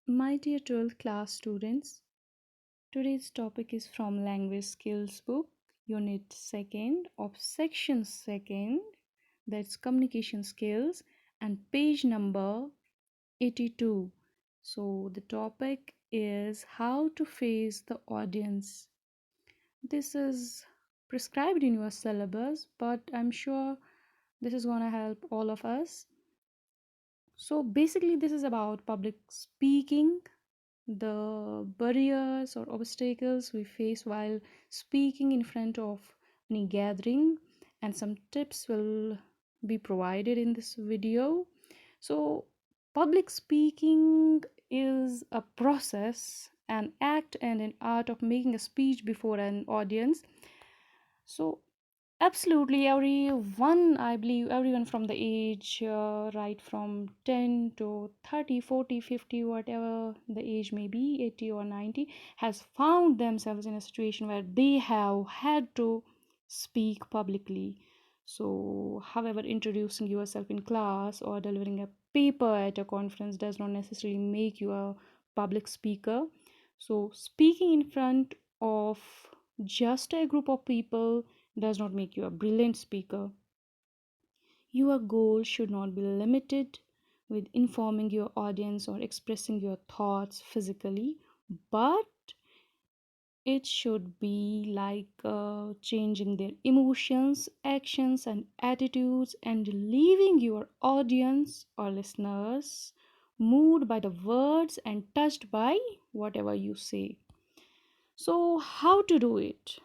My dear 12th class students, today's topic is from Language Skills book, Unit 2nd of Section 2nd, that's Communication Skills, and page number 82. So the topic is how to face the audience. This is prescribed in your syllabus, but I'm sure this is going to help all of us. So basically, this is about public speaking, the barriers or obstacles we face while speaking in front of any gathering, and some tips will be provided in this video. So public speaking is a process, an act and an art of making a speech before an audience. So absolutely, everyone, I believe, everyone from the age, right from 10 to 30, 40, 50, whatever the age may be, 80 or 90, has found themselves in a situation where they have had to speak publicly. So, however, introducing yourself in class or delivering a paper at a conference does not necessarily make you a public speaker. So, speaking in front of just a group of people does not make you a brilliant speaker. Your goal should not be limited with informing your audience or expressing your thoughts physically, but it should be like changing their emotions, actions, and attitudes, and leaving your audience or listeners moved by the words and touched by whatever you say. So, how to do it?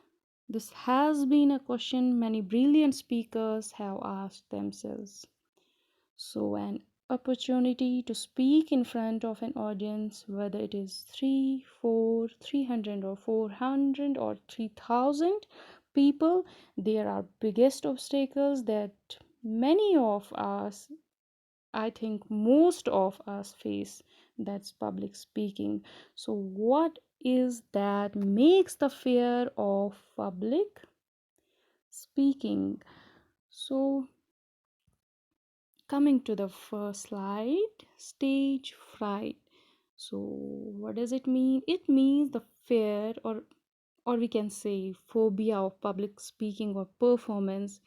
This has been a question many brilliant speakers have asked themselves. So, an opportunity to speak in front of an audience, whether it is 3, 4, 300, or 400 or 3000 people, there are biggest obstacles that many of us, I think most of us face, that's public speaking. So, what is that makes the fear of public speaking? So, coming to the first slide, stage fright. So, what does it mean? It means the fear, or we can say phobia of public speaking or performance.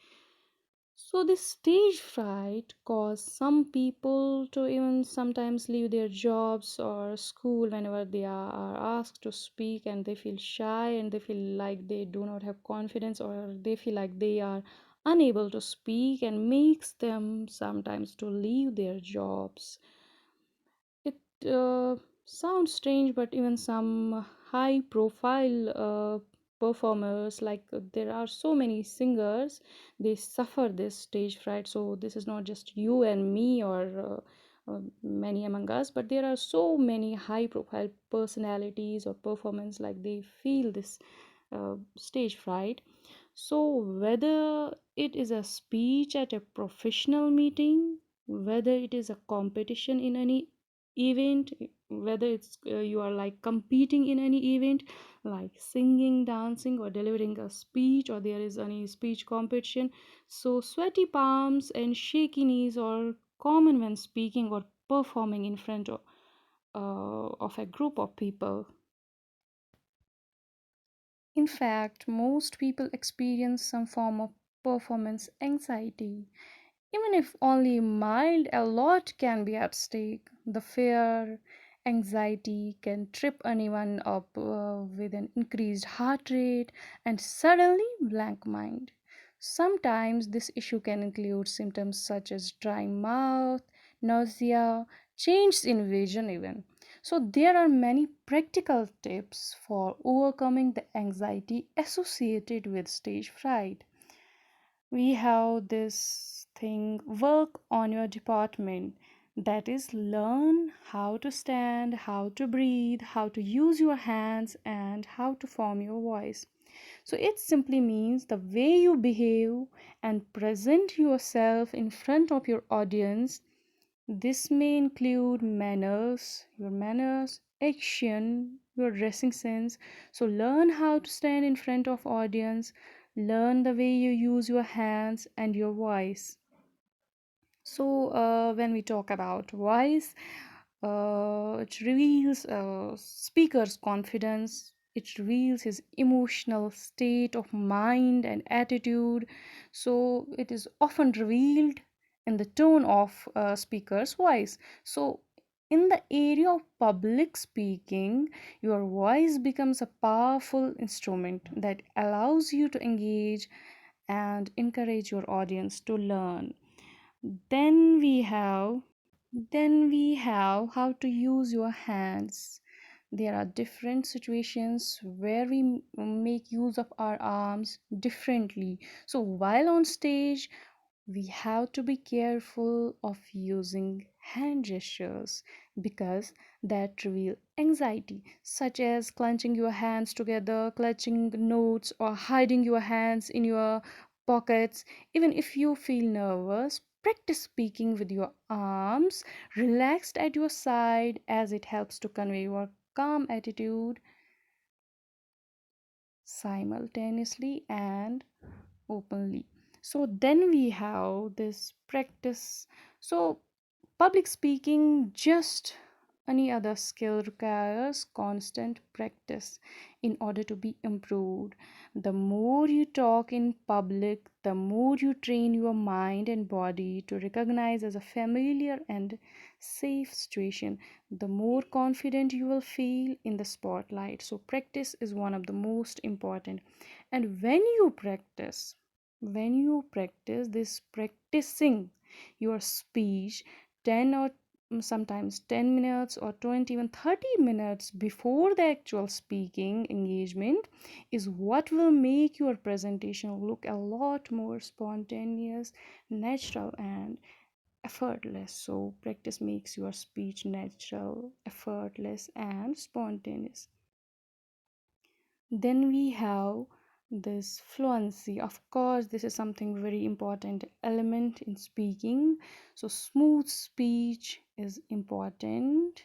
So this stage fright cause some people to even sometimes leave their jobs or school whenever they are asked to speak, and they feel shy and they feel like they do not have confidence, or they feel like they are unable to speak, and makes them sometimes to leave their jobs. It sounds strange, but even some high profile performers, like there are so many singers, they suffer this stage fright. So this is not just you and me or many among us, but there are so many high profile personalities or performance, like they feel this stage fright. So whether it is a speech at a professional meeting, whether it is a competition in any event, whether it's you are like competing in any event like singing, dancing, or delivering a speech, or there is any speech competition, so sweaty palms and shaky knees are common when speaking or performing in front of a group of people. In fact, most people experience some form of performance anxiety. Even if only mild, a lot can be at stake. The fear, anxiety can trip anyone up with an increased heart rate and suddenly blank mind. Sometimes this issue can include symptoms such as dry mouth, nausea, changes in vision, even. So, there are many practical tips for overcoming the anxiety associated with stage fright. We have this thing, work on your department, that is learn how to stand, how to breathe, how to use your hands, and how to form your voice. So it simply means the way you behave and present yourself in front of your audience. This may include manners, action, your dressing sense. So learn how to stand in front of audience, learn the way you use your hands and your voice. So when we talk about voice, It reveals speaker's confidence. It reveals his emotional state of mind and attitude. So it is often revealed in the tone of speaker's voice. So in the area of public speaking, your voice becomes a powerful instrument that allows you to engage and encourage your audience to learn. Then we have how to use your hands. There are different situations where we make use of our arms differently. So while on stage, we have to be careful of using hand gestures because that reveal anxiety, such as clenching your hands together, clutching notes, or hiding your hands in your pockets. Even if you feel nervous, practice speaking with your arms relaxed at your side, as it helps to convey your calm attitude simultaneously and openly. So then we have this practice. So public speaking, just any other skill, requires constant practice in order to be improved. The more you talk in public, the more you train your mind and body to recognize as a familiar and safe situation, the more confident you will feel in the spotlight. So practice is one of the most important. And when you practice this practicing your speech 10 or sometimes 10 minutes or 20 even 30 minutes before the actual speaking engagement is what will make your presentation look a lot more spontaneous, natural, and effortless. So practice makes your speech natural, effortless, and spontaneous. Then we have this fluency. Of course, this is something very important element in speaking. So smooth speech is important.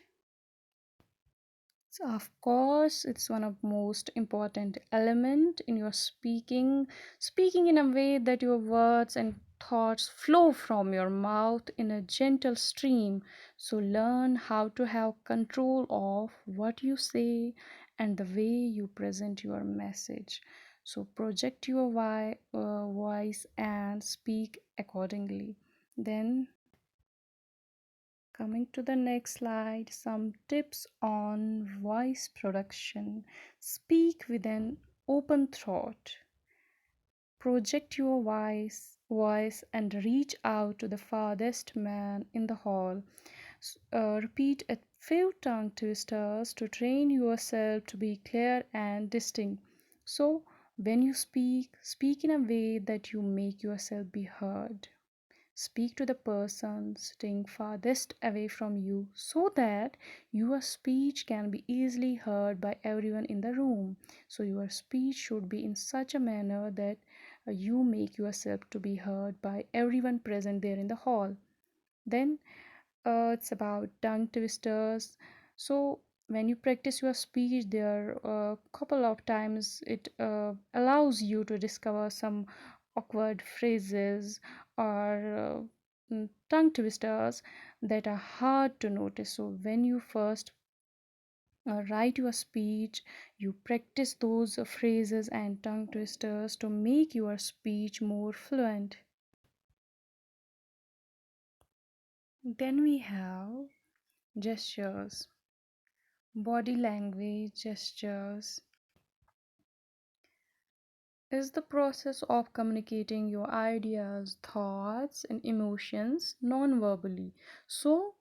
So of course, it's one of most important element in your speaking in a way that your words and thoughts flow from your mouth in a gentle stream. So learn how to have control of what you say and the way you present your message. So project your voice and speak accordingly. Then coming to the next slide, some tips on voice production. Speak with an open throat. Project your voice and reach out to the farthest man in the hall. Repeat a few tongue twisters to train yourself to be clear and distinct. So, when you speak in a way that you make yourself be heard. Speak to the person sitting farthest away from you so that your speech can be easily heard by everyone in the room. So, your speech should be in such a manner that you make yourself to be heard by everyone present there in the hall. Then it's about tongue twisters. So when you practice your speech, there are a couple of times it allows you to discover some awkward phrases or tongue twisters that are hard to notice. So when you first write your speech, you practice those phrases and tongue twisters to make your speech more fluent. Then we have gestures, body language. Gestures is the process of communicating your ideas, thoughts, and emotions non-verbally. So,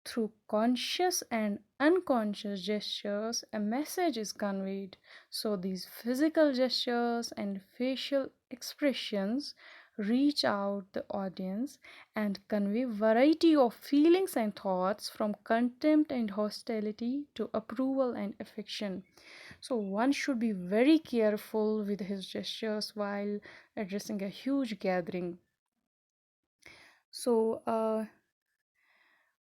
through conscious and unconscious gestures, a message is conveyed. So, these physical gestures and facial expressions reach out the audience and convey variety of feelings and thoughts from contempt and hostility to approval and affection. So one should be very careful with his gestures while addressing a huge gathering. So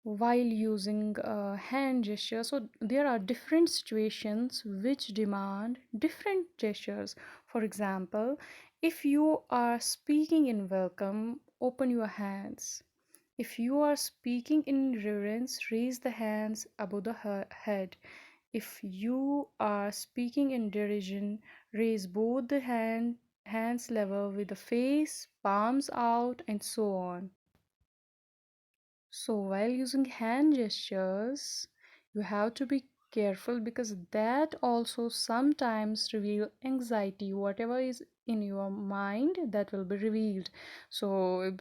while using hand gestures, so there are different situations which demand different gestures. For example, if you are speaking in welcome, open your hands. If you are speaking in reverence, raise the hands above the head. If you are speaking in derision, raise both the hands level with the face, palms out, and so on. So while using hand gestures, you have to be careful because that also sometimes reveal anxiety. Whatever is in your mind, that will be revealed. So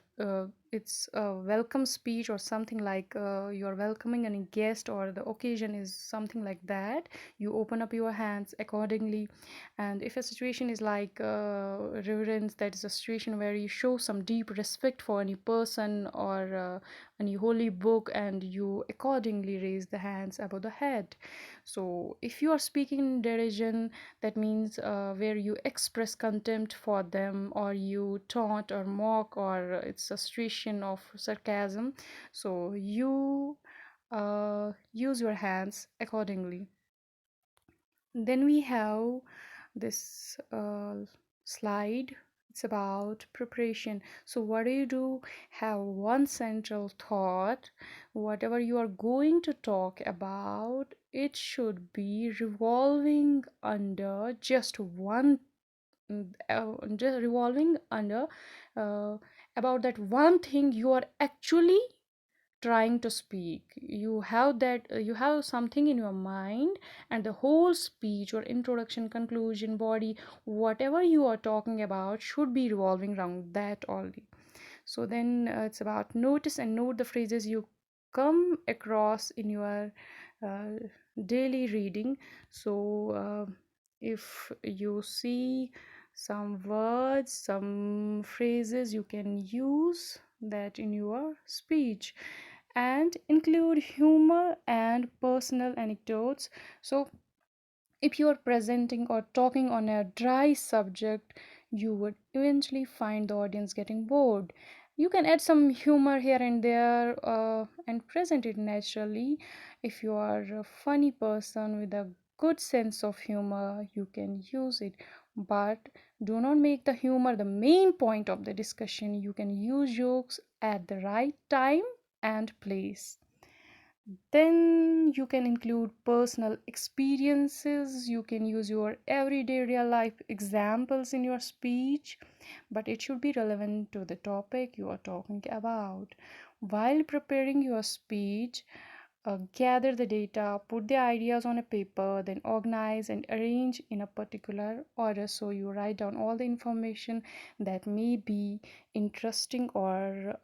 it's a welcome speech or something like you're welcoming any guest or the occasion is something like that. You open up your hands accordingly. And if a situation is like reverence, that is a situation where you show some deep respect for any person or any holy book, and you accordingly raise the hands above the head. So if you are speaking in derision, that means where you express contempt for them, or you taunt or mock, or it's a situation of sarcasm, so you use your hands accordingly. Then we have this slide. It's about preparation. So what do? Have one central thought. Whatever you are going to talk about, it should be revolving under just one, just revolving under uh, about that one thing you are actually trying to speak. You have that you have something in your mind, and the whole speech or introduction, conclusion, body, whatever you are talking about should be revolving around that only. So then it's about notice and note the phrases you come across in your uh, daily reading. So if you see some words, some phrases, you can use that in your speech, and include humor and personal anecdotes. So if you are presenting or talking on a dry subject, you would eventually find the audience getting bored. You can add some humor here and there and present it naturally. If you are a funny person with a good sense of humor, you can use it. But do not make the humor the main point of the discussion. You can use jokes at the right time and place. Then you can include personal experiences. You can use your everyday real life examples in your speech, but it should be relevant to the topic you are talking about. While preparing your speech, gather the data, put the ideas on a paper, then organize and arrange in a particular order. So you write down all the information that may be interesting or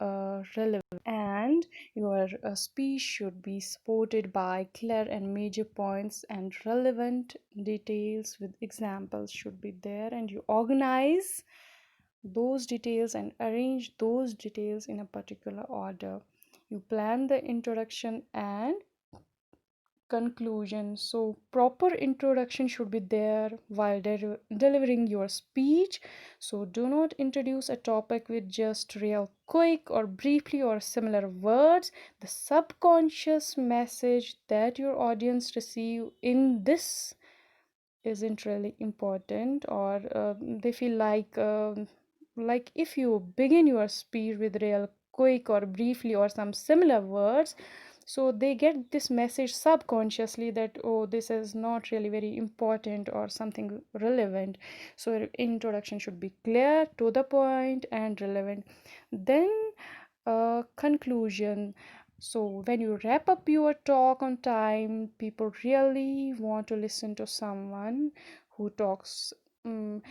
relevant. And your speech should be supported by clear and major points, and relevant details with examples should be there, and you organize those details and arrange those details in a particular order. You plan the introduction and conclusion. So proper introduction should be there while delivering your speech. So do not introduce a topic with just real quick or briefly or similar words. The subconscious message that your audience receive in this isn't really important, or they feel like if you begin your speech with real quick or briefly or some similar words, so they get this message subconsciously that, oh, this is not really very important or something relevant. So introduction should be clear, to the point, and relevant. Then conclusion. So when you wrap up your talk on time, people really want to listen to someone who talks. um,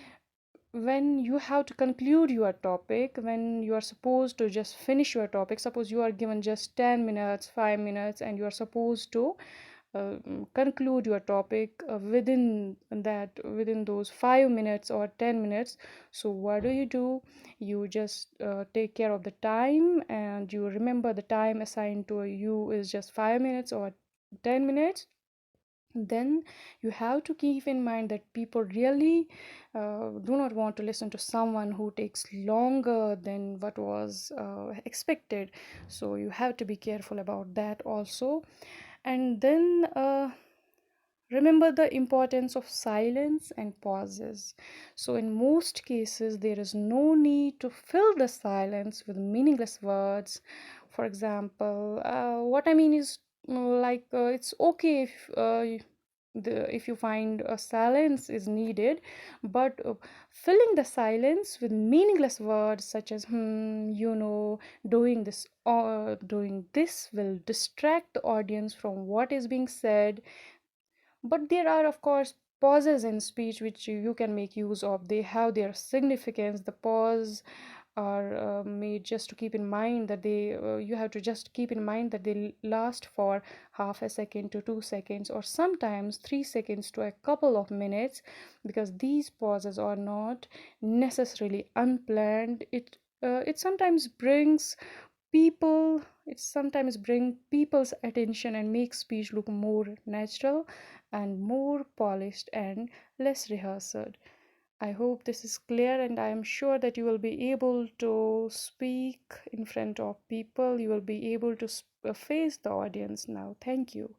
when you have to conclude your topic, when you are supposed to just finish your topic, suppose you are given just 10 minutes, 5 minutes, and you are supposed to conclude your topic within those 5 minutes or 10 minutes. So what do? You just take care of the time, and you remember the time assigned to you is just 5 minutes or 10 minutes. Then you have to keep in mind that people really do not want to listen to someone who takes longer than what was expected. So you have to be careful about that also. And then remember the importance of silence and pauses. So in most cases there is no need to fill the silence with meaningless words. For example, what I mean is it's okay if if you find a silence is needed, but filling the silence with meaningless words such as doing this will distract the audience from what is being said. But there are, of course, pauses in speech which you can make use of. They have their significance. The pause are made just to keep in mind that you have to just keep in mind that they last for half a second to 2 seconds, or sometimes 3 seconds to a couple of minutes, because these pauses are not necessarily unplanned. It sometimes brings bring people's attention and makes speech look more natural and more polished and less rehearsed. I hope this is clear, and I am sure that you will be able to speak in front of people. You will be able to face the audience now. Thank you.